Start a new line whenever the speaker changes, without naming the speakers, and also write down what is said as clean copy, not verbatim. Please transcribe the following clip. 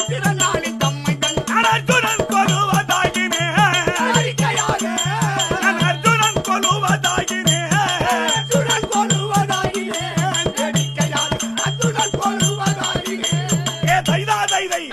திருநாளில் தம்மை தன்
அர்ஜுனன் கொலுவதாகினே நான் அர்ஜுனன் கொலுவதாகினே
அர்ஜுனன் கொலுவதாகினே வேடிக்கையால் அர்ஜுனன் கொலுவதாகினே
ஏ தைதா தைதை